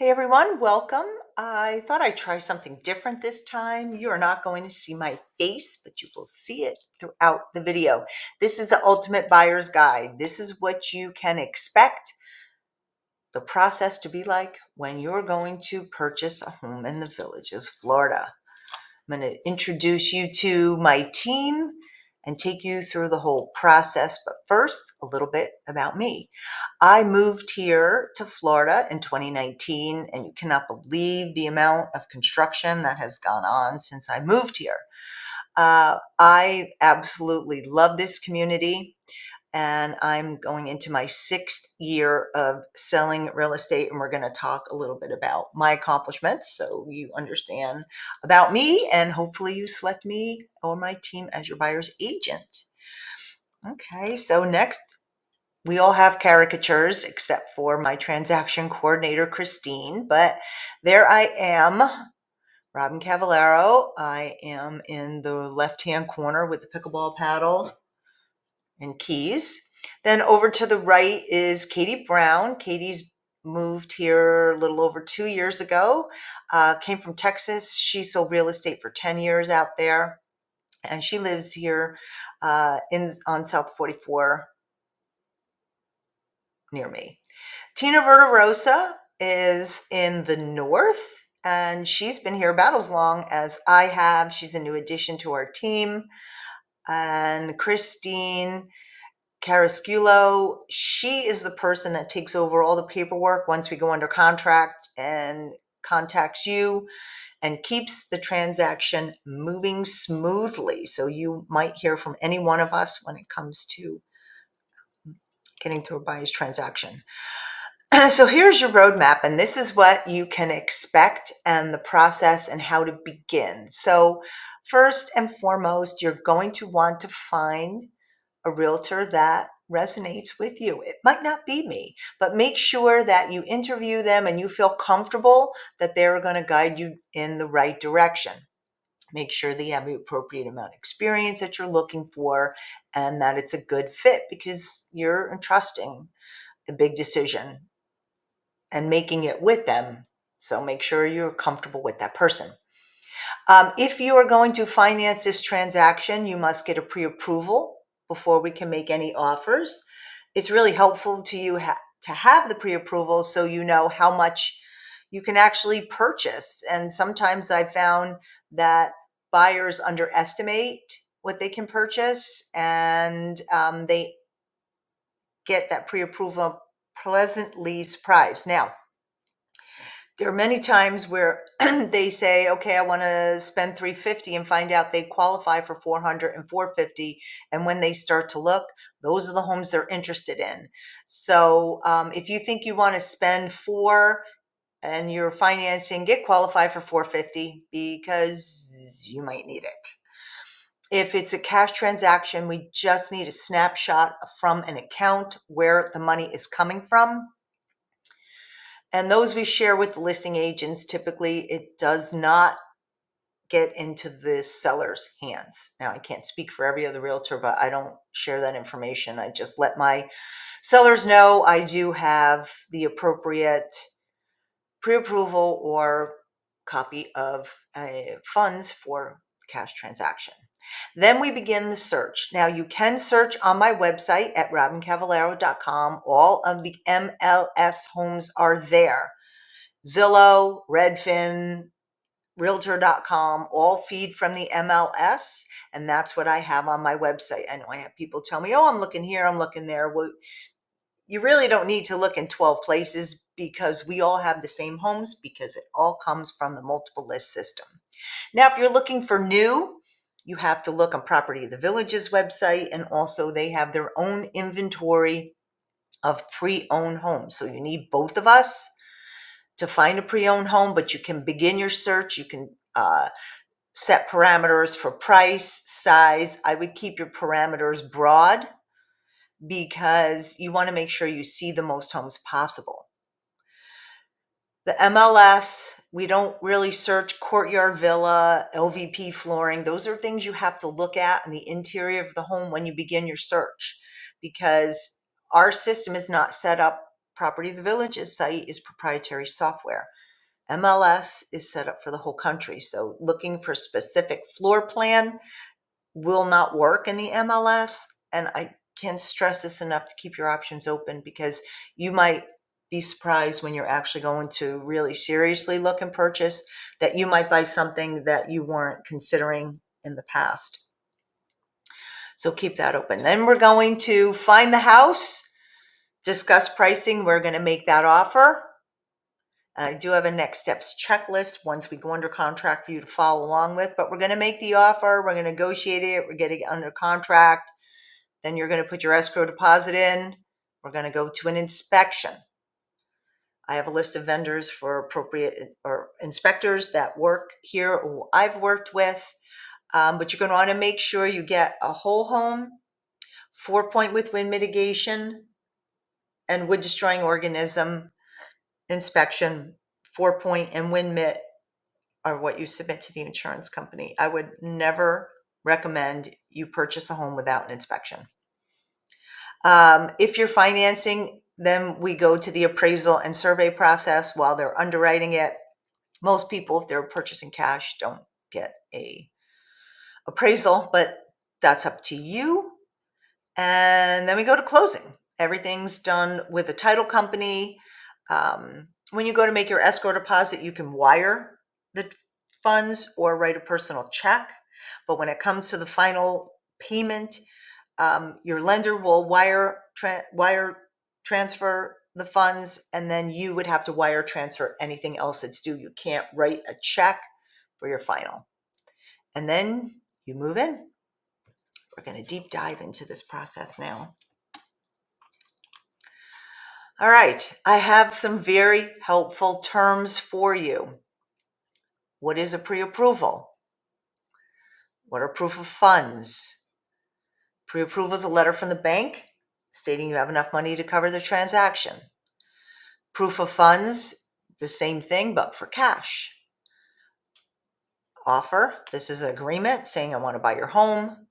Hey everyone, welcome. I thought I'd try something different this time. You are not going to see my face, but you will see it throughout the video. This is the Ultimate Buyer's Guide. This is what you can expect the process to be like when you're going to purchase a home in the Villages, Florida. I'm going to introduce you to my team and take you through the whole process. But first, a little bit about me. I moved here to Florida in 2019, and you cannot believe the amount of construction that has gone on since I moved here. I absolutely love this community, and I'm going into my 6th year of selling real estate, and we're going to talk a little bit about my accomplishments so you understand about me, and hopefully you select me or my team as your buyer's agent. Okay, so next, we all have caricatures except for my transaction coordinator, Christine, but there I am, Robyn Cavallaro. I am in the left-hand corner with the pickleball paddle and keys. Then over to the right is Katie Brown. Katie's moved here a little over 2 years ago, came from Texas. She sold real estate for 10 years out there, and she lives here on South 44 near me. Tina Verderosa is in the north, and she's been here about as long as I have. She's a new addition to our team. And Christine Carasculo, she is the person that takes over all the paperwork once we go under contract and contacts you and keeps the transaction moving smoothly. So you might hear from any one of us when it comes to getting through a buyer's transaction. So here's your roadmap, and this is what you can expect and the process and how to begin. So first and foremost, you're going to want to find a realtor that resonates with you. It might not be me, but make sure that you interview them and you feel comfortable that they're going to guide you in the right direction. Make sure that you have the appropriate amount of experience that you're looking for and that it's a good fit, because you're entrusting a big decision and making it with them. So make sure you're comfortable with that person. If you are going to finance this transaction, you must get a pre-approval before we can make any offers. It's really helpful to you to have the pre-approval so you know how much you can actually purchase. And sometimes I found that buyers underestimate what they can purchase, and they get that pre-approval pleasantly surprised. Now, there are many times where they say, okay, I want to spend $350 and find out they qualify for $400 and $450. And when they start to look, those are the homes they're interested in. So if you think you want to spend $4 and you're financing, get qualified for $450 because you might need it. If it's a cash transaction, we just need a snapshot from an account where the money is coming from. And those we share with the listing agents. Typically, it does not get into the seller's hands. Now, I can't speak for every other realtor, but I don't share that information. I just let my sellers know I do have the appropriate pre-approval or copy of funds for cash transaction. Then we begin the search. Now, you can search on my website at robyncavallaro.com. All of the MLS homes are there. Zillow, Redfin, Realtor.com, all feed from the MLS, and that's what I have on my website. I know I have people tell me, oh, I'm looking here, I'm looking there. Well, you really don't need to look in 12 places because we all have the same homes, because it all comes from the multiple list system. Now, if you're looking for new, you have to look on Property of the Villages website, and also they have their own inventory of pre-owned homes. So you need both of us to find a pre-owned home, but you can begin your search. You can set parameters for price, size. I would keep your parameters broad because you want to make sure you see the most homes possible. The MLS, we don't really search courtyard villa, LVP flooring. Those are things you have to look at in the interior of the home when you begin your search, because our system is not set up Property of the Village's site is proprietary software. MLS is set up for the whole country. So looking for specific floor plan will not work in the MLS. And I can't stress this enough to keep your options open, because you might be surprised when you're actually going to really seriously look and purchase that you might buy something that you weren't considering in the past. So keep that open. Then we're going to find the house, discuss pricing. We're going to make that offer. I do have a next steps checklist once we go under contract for you to follow along with, but we're going to make the offer. We're going to negotiate it. We're getting under contract. Then you're going to put your escrow deposit in. We're going to go to an inspection. I have a list of vendors for appropriate or inspectors that work here who I've worked with. But you're going to want to make sure you get a whole home, 4-point with wind mitigation and wood destroying organism inspection. 4-point and wind mit are what you submit to the insurance company. I would never recommend you purchase a home without an inspection. If you're financing, then we go to the appraisal and survey process while they're underwriting it. Most people, if they're purchasing cash, don't get a appraisal, but that's up to you. And then we go to closing. Everything's done with a title company. When you go to make your escrow deposit, you can wire the funds or write a personal check. But when it comes to the final payment, your lender will wire transfer the funds, and then you would have to wire transfer anything else that's due. You can't write a check for your final. And then you move in. We're going to deep dive into this process now. All right, I have some very helpful terms for you. What is a pre-approval? What are proof of funds? Pre-approval is a letter from the bank stating you have enough money to cover the transaction. Proof of funds, the same thing, but for cash. Offer, this is an agreement saying I want to buy your home.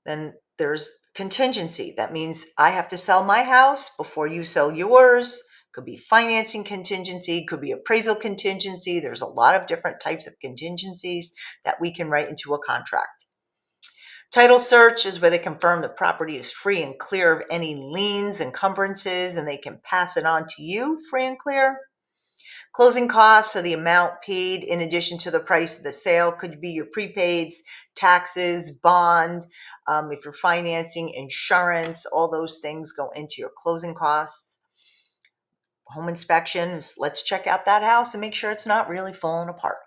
Then there's contingency. That means I have to sell my house before you sell yours. Could be financing contingency, could be appraisal contingency. There's a lot of different types of contingencies that we can write into a contract. Title search is where they confirm the property is free and clear of any liens, encumbrances, and they can pass it on to you free and clear. Closing costs are the amount paid in addition to the price of the sale. Could be your prepaids, taxes, bond. If you're financing, insurance, all those things go into your closing costs. Home inspections, let's check out that house and make sure it's not really falling apart.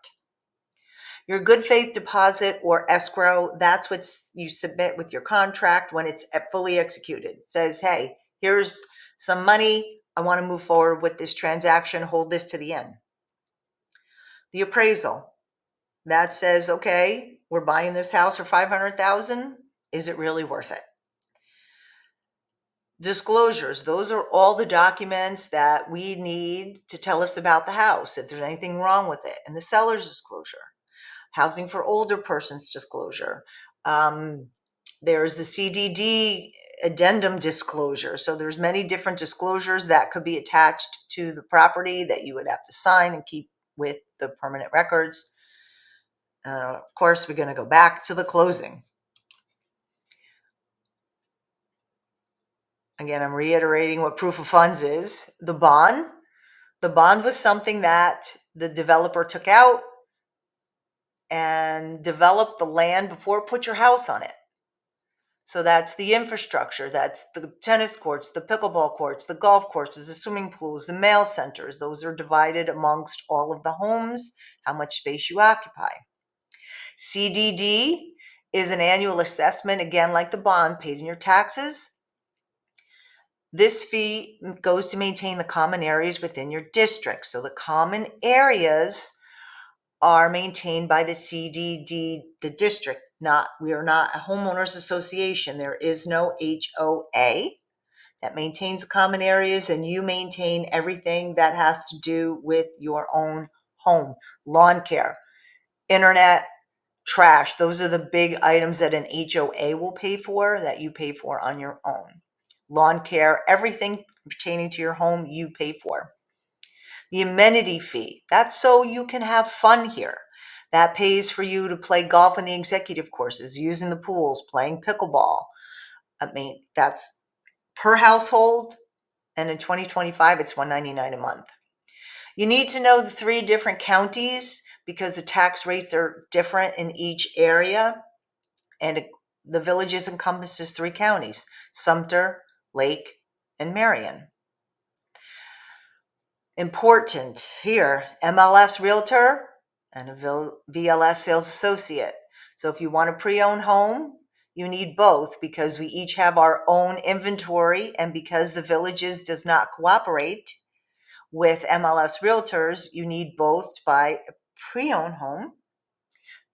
Your good faith deposit or escrow, that's what you submit with your contract when it's fully executed. It says, hey, here's some money. I want to move forward with this transaction. Hold this to the end. The appraisal, that says, okay, we're buying this house for $500,000. Is it really worth it? Disclosures, those are all the documents that we need to tell us about the house, if there's anything wrong with it. And the seller's disclosure, housing for older persons disclosure. There's the CDD addendum disclosure. So there's many different disclosures that could be attached to the property that you would have to sign and keep with the permanent records. Of course, we're going to go back to the closing. Again, I'm reiterating what proof of funds is. The bond was something that the developer took out and developed the land before it put your house on it. So that's the infrastructure. That's the tennis courts, the pickleball courts, the golf courses, the swimming pools, the mail centers. Those are divided amongst all of the homes, how much space you occupy. CDD is an annual assessment, again, like the bond, paid in your taxes. This fee goes to maintain the common areas within your district. So the common areas are maintained by the CDD, the district. We are not a homeowners association. There is no HOA that maintains the common areas, and you maintain everything that has to do with your own home. Lawn care, internet, trash. Those are the big items that an HOA will pay for that you pay for on your own. Lawn care, everything pertaining to your home you pay for. The amenity fee, that's so you can have fun here. That pays for you to play golf in the executive courses, using the pools, playing pickleball. I mean, that's per household, and in 2025, it's $199 a month. You need to know the 3 different counties because the tax rates are different in each area, and the villages encompasses 3 counties: Sumter, Lake, and Marion. Important here, MLS Realtor and a VLS Sales Associate. So if you want a pre-owned home, you need both because we each have our own inventory, and because the villages does not cooperate with MLS Realtors, you need both to buy a pre-owned home.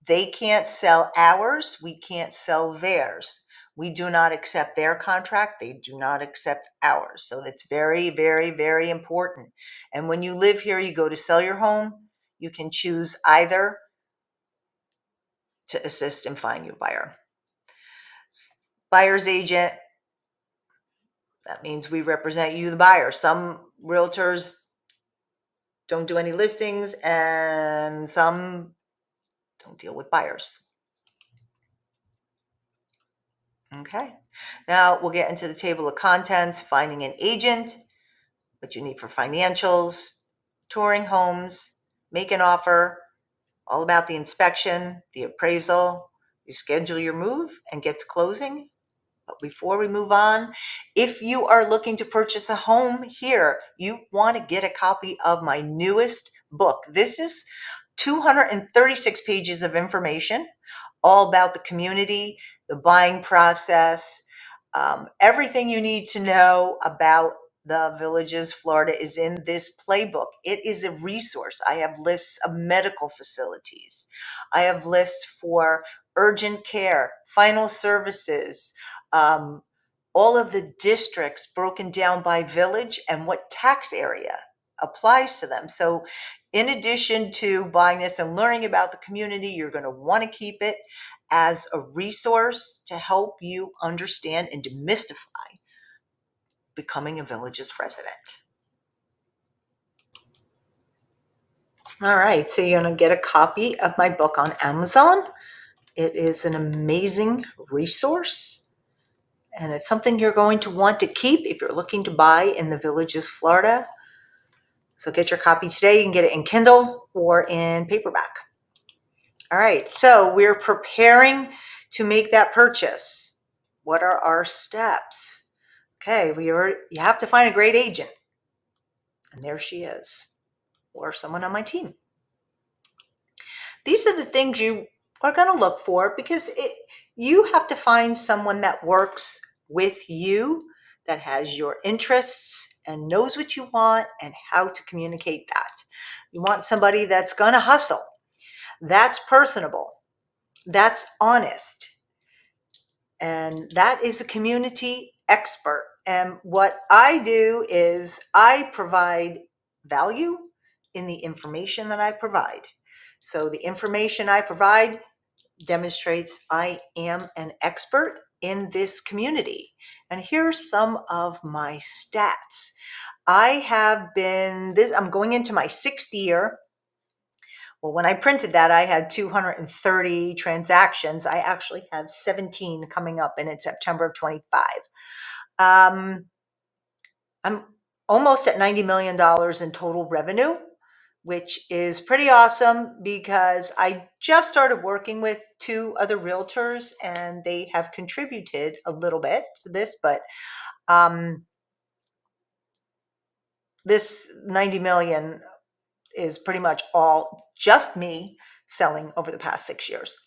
They can't sell ours, we can't sell theirs. We do not accept their contract, they do not accept ours. So that's very, very, very important. And when you live here, you go to sell your home, you can choose either to assist and find you a buyer. Buyer's agent, that means we represent you, the buyer. Some realtors don't do any listings, and some don't deal with buyers. Okay, now we'll get into the table of contents: finding an agent, what you need for financials, touring homes, make an offer, all about the inspection, the appraisal, you schedule your move and get to closing. But before we move on, if you are looking to purchase a home here, you want to get a copy of my newest book. This is 236 pages of information, all about the community, the buying process, everything you need to know about the Villages, Florida is in this playbook. It is a resource. I have lists of medical facilities. I have lists for urgent care, final services, all of the districts broken down by village and what tax area applies to them. So in addition to buying this and learning about the community, you're going to want to keep it as a resource to help you understand and demystify becoming a Villages resident. All right, so you're going to get a copy of my book on Amazon. It is an amazing resource, and it's something you're going to want to keep if you're looking to buy in the Villages, Florida. So get your copy today. You can get it in Kindle or in paperback. All right, so we're preparing to make that purchase. What are our steps? Okay, you have to find a great agent. And there she is, or someone on my team. These are the things you are going to look for, because you have to find someone that works with you, that has your interests and knows what you want and how to communicate that. You want somebody that's going to hustle, that's personable, that's honest, and that is a community expert. And what I do is I provide value in the information that I provide. So the information I provide demonstrates I am an expert in this community. And here's some of my stats. I'm going into my 6th year. Well, when I printed that, I had 230 transactions. I actually have 17 coming up in September of 25. I'm almost at $90 million in total revenue, which is pretty awesome because I just started working with 2 other realtors and they have contributed a little bit to this, but this 90 million is pretty much all just me selling over the past 6 years.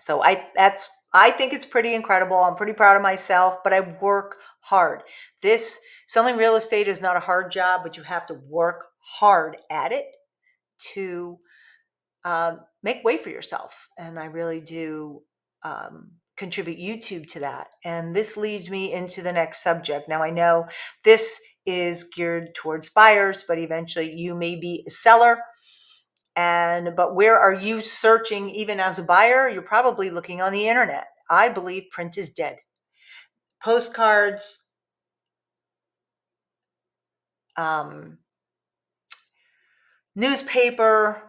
So I think it's pretty incredible. I'm pretty proud of myself, but I work hard. Selling real estate is not a hard job, but you have to work hard at it to make way for yourself. And I really do contribute YouTube to that. And this leads me into the next subject. Now, I know this is geared towards buyers, but eventually you may be a seller. But where are you searching even as a buyer? You're probably looking on the internet. I believe print is dead. Postcards, newspaper,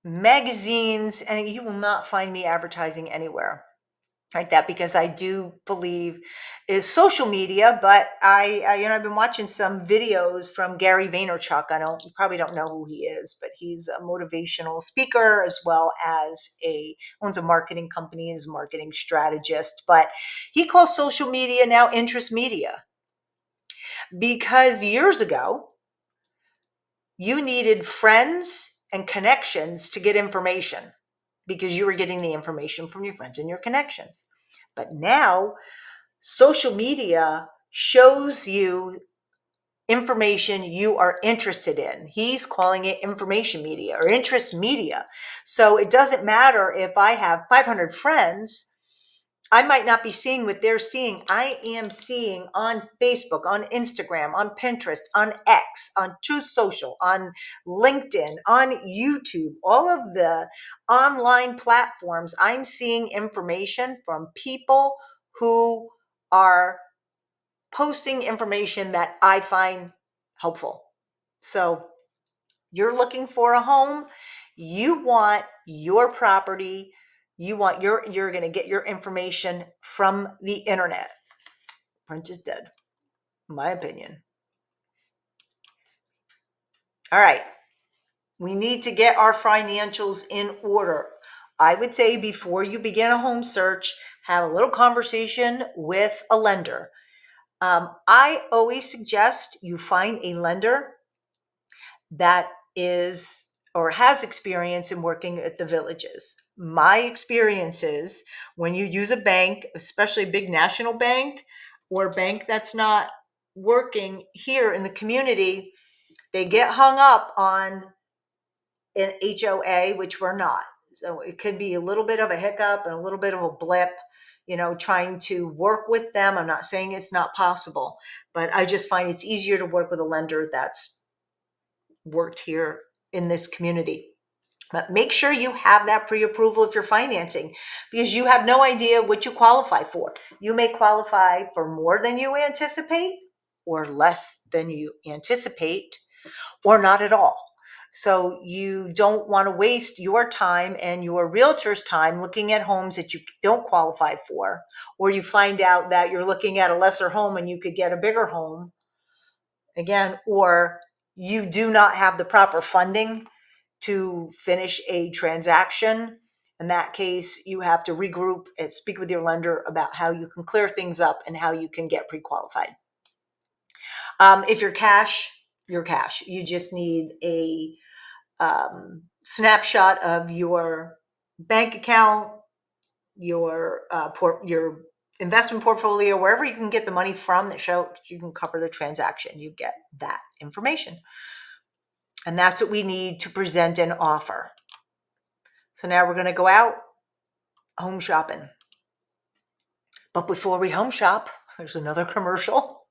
magazines, and you will not find me advertising anywhere like that, because I do believe is social media. But I've been watching some videos from Gary Vaynerchuk. You probably don't know who he is, but he's a motivational speaker as well as owns a marketing company and is a marketing strategist. But he calls social media now interest media, because years ago you needed friends and connections to get information, because you were getting the information from your friends and your connections. But now social media shows you information you are interested in. He's calling it information media or interest media. So it doesn't matter if I have 500 friends, I might not be seeing what they're seeing. I am seeing on Facebook, on Instagram, on Pinterest, on X, on Truth Social, on LinkedIn, on YouTube, all of the online platforms. I'm seeing information from people who are posting information that I find helpful. So you're looking for a home, you want your property, you're going to get your information from the internet. Print is dead, in my opinion. All right. We need to get our financials in order. I would say before you begin a home search, have a little conversation with a lender. I always suggest you find a lender that is or has experience in working at the villages. My experience is when you use a bank, especially a big national bank or a bank that's not working here in the community, they get hung up on an HOA, which we're not. So it could be a little bit of a hiccup and a little bit of a blip, trying to work with them. I'm not saying it's not possible, but I just find it's easier to work with a lender that's worked here in this community. But make sure you have that pre-approval if you're financing, because you have no idea what you qualify for. You may qualify for more than you anticipate, or less than you anticipate, or not at all. So you don't want to waste your time and your realtor's time looking at homes that you don't qualify for, or you find out that you're looking at a lesser home and you could get a bigger home again, or you do not have the proper funding to finish a transaction. In that case, you have to regroup and speak with your lender about how you can clear things up and how you can get pre-qualified. If you're cash, you're cash. You just need a snapshot of your bank account, your investment portfolio, wherever you can get the money from that show you can cover the transaction. You get that information. And that's what we need to present an offer. So now we're going to go out home shopping. But before we home shop, there's another commercial.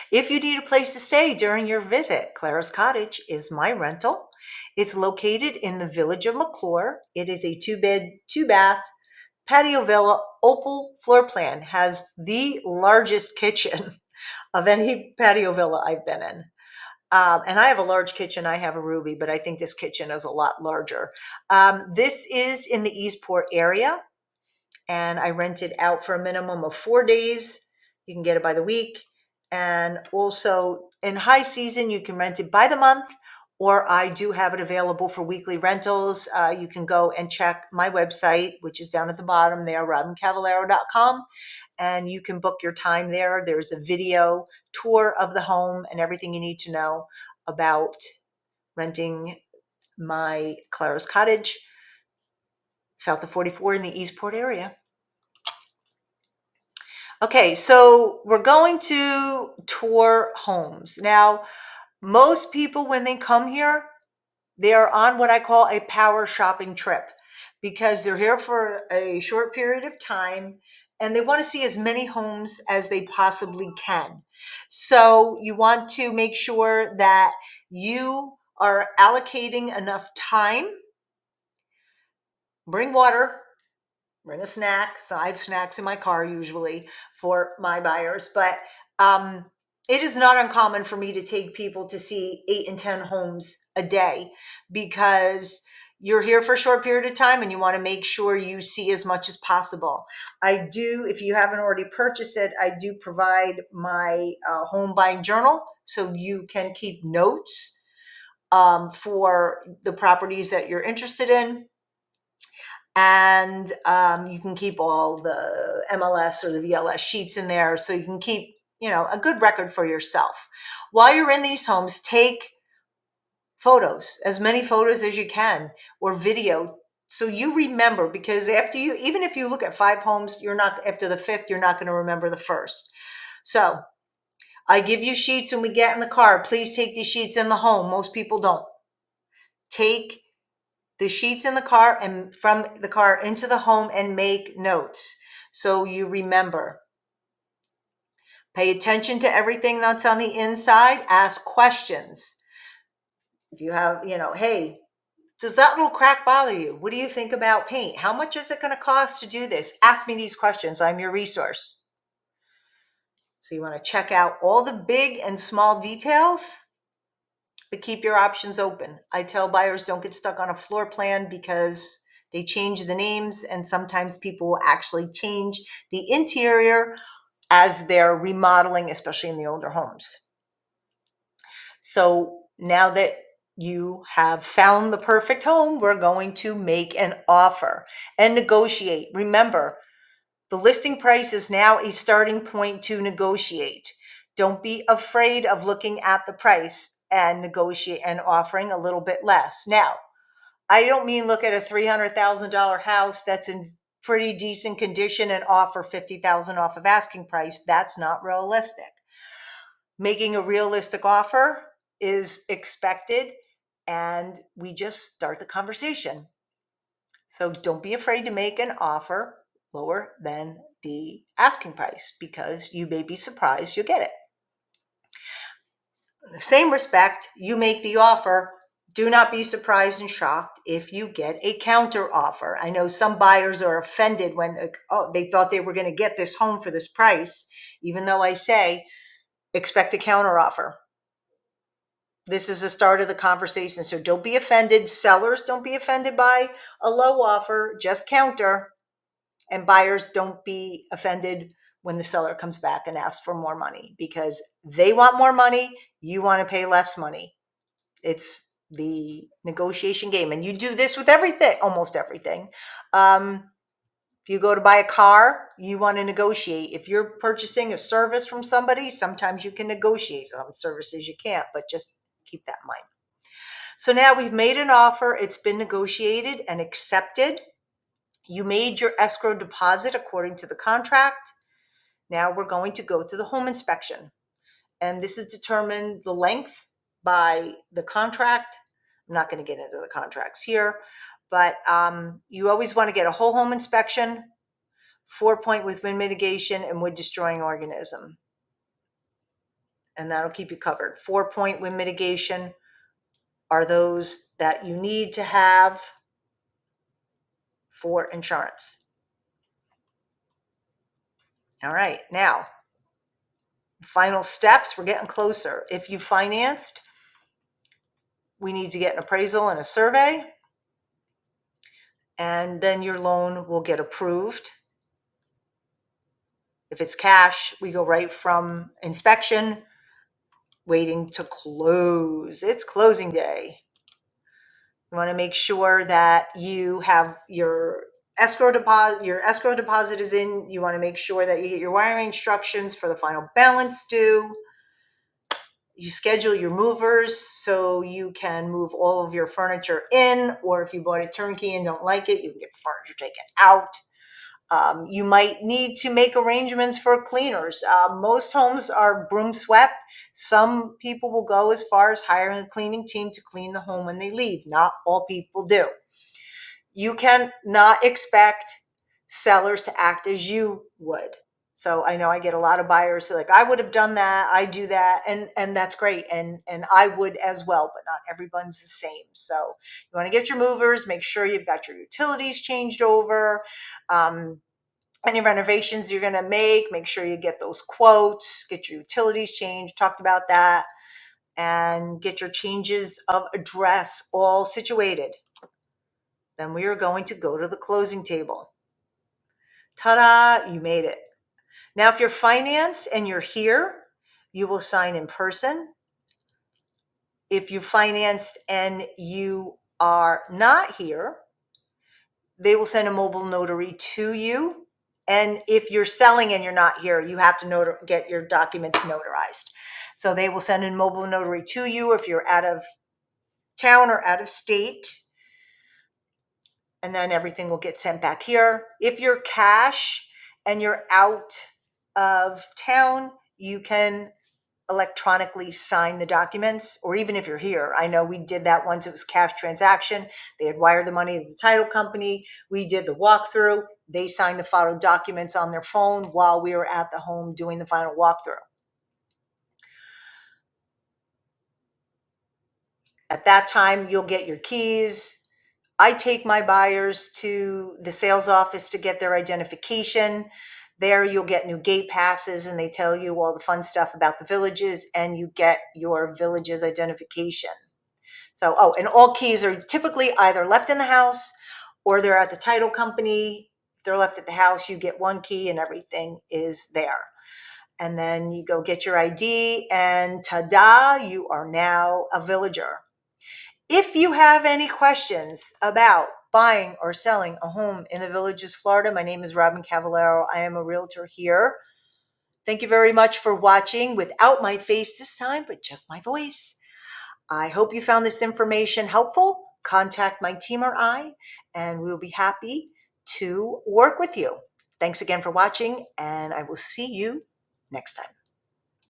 If you need a place to stay during your visit, Clara's Cottage is my rental. It's located in the village of McClure. It is a 2-bed, 2-bath patio villa, opal floor plan, has the largest kitchen of any patio villa I've been in. And I have a large kitchen. I have a Ruby, but I think this kitchen is a lot larger. This is in the Eastport area, and I rent it out for a minimum of 4 days. You can get it by the week. And also in high season, you can rent it by the month, or I do have it available for weekly rentals. You can go and check my website, which is down at the bottom there, RobynCavallaro.com, and you can book your time there. There's a video tour of the home and everything you need to know about renting my Clara's Cottage, south of 44 in the Eastport area. Okay, so we're going to tour homes. Now, most people, when they come here, they are on what I call a power shopping trip, because they're here for a short period of time and they want to see as many homes as they possibly can. So you want to make sure that you are allocating enough time. Bring water, bring a snack. So I have snacks in my car usually for my buyers, but It is not uncommon for me to take people to see 8 and 10 homes a day, because you're here for a short period of time and you want to make sure you see as much as possible. I do, if you haven't already purchased it, I do provide my home buying journal so you can keep notes for the properties that you're interested in. And you can keep all the MLS or the VLS sheets in there, so you can keep, a good record for yourself. While you're in these homes, take photos, as many photos as you can, or video, so you remember, because after you, even if you look at 5 homes, you're not, after the 5th, you're not going to remember the first. So I give you sheets when we get in the car. Please take these sheets in the home. Most people don't. Take the sheets in the car and from the car into the home and make notes so you remember. Pay attention to everything that's on the inside. Ask questions. If you have, hey, does that little crack bother you? What do you think about paint? How much is it going to cost to do this? Ask me these questions. I'm your resource. So you want to check out all the big and small details, but keep your options open. I tell buyers, don't get stuck on a floor plan, because they change the names, and sometimes people will actually change the interior as they're remodeling, especially in the older homes. So now that you have found the perfect home, we're going to make an offer and negotiate. Remember, the listing price is now a starting point to negotiate. Don't be afraid of looking at the price and negotiate and offering a little bit less. Now, I don't mean look at a $300,000 house that's in pretty decent condition and offer $50,000 off of asking price. That's not realistic. Making a realistic offer is expected, and we just start the conversation. So don't be afraid to make an offer lower than the asking price, because you may be surprised you'll get it. In the same respect, you make the offer. Do not be surprised and shocked if you get a counter offer. I know some buyers are offended when they thought they were going to get this home for this price, even though I say expect a counter offer. This is the start of the conversation, so don't be offended. Sellers, don't be offended by a low offer, just counter. And buyers, don't be offended when the seller comes back and asks for more money, because they want more money. You want to pay less money. It's the negotiation game. And you do this with everything, almost everything. If you go to buy a car, you want to negotiate. If you're purchasing a service from somebody, sometimes you can negotiate. Some services you can't, but just keep that in mind. So now we've made an offer. It's been negotiated and accepted. You made your escrow deposit according to the contract. Now we're going to go to the home inspection. And this is determined the length by the contract. I'm not going to get into the contracts here, but you always want to get a whole home inspection, 4-point with wind mitigation and wood destroying organism. And that'll keep you covered. 4-point wind mitigation are those that you need to have for insurance. All right, now, final steps, we're getting closer. If you financed, we need to get an appraisal and a survey, and then your loan will get approved. If it's cash, we go right from inspection, waiting to close. It's closing day. You want to make sure that you have your escrow deposit. Your escrow deposit is in. You want to make sure that you get your wiring instructions for the final balance due. You schedule your movers so you can move all of your furniture in, or if you bought a turnkey and don't like it, you can get the furniture taken out. You might need to make arrangements for cleaners. Most homes are broom swept. Some people will go as far as hiring a cleaning team to clean the home when they leave. Not all people do. You cannot expect sellers to act as you would. So I know I get a lot of buyers who are like, I would have done that, I do that, and that's great, and I would as well, but not everyone's the same. So you want to get your movers, make sure you've got your utilities changed over. Any renovations you're going to make sure you get those quotes, get your utilities changed, talked about that, and get your changes of address all situated. Then we are going to go to the closing table. Ta-da, you made it. Now, if you're financed and you're here, you will sign in person. If you financed and you are not here, they will send a mobile notary to you. And if you're selling and you're not here, you have to get your documents notarized. So they will send a mobile notary to you if you're out of town or out of state. And then everything will get sent back here. If you're cash and you're out of town, you can electronically sign the documents, or even if you're here. I know we did that once. It was cash transaction. They had wired the money to the title company. We did the walkthrough. They signed the final documents on their phone while we were at the home doing the final walkthrough. At that time, you'll get your keys. I take my buyers to the sales office to get their identification. There you'll get new gate passes, and they tell you all the fun stuff about the villages, and you get your village's identification. So, and all keys are typically either left in the house or they're at the title company. If they're left at the house, you get one key and everything is there. And then you go get your ID, and ta-da, you are now a villager. If you have any questions about buying or selling a home in the Villages, Florida, my name is Robyn Cavallaro. I am a realtor here. Thank you very much for watching without my face this time, but just my voice. I hope you found this information helpful. Contact my team or I, and we'll be happy to work with you. Thanks again for watching, and I will see you next time.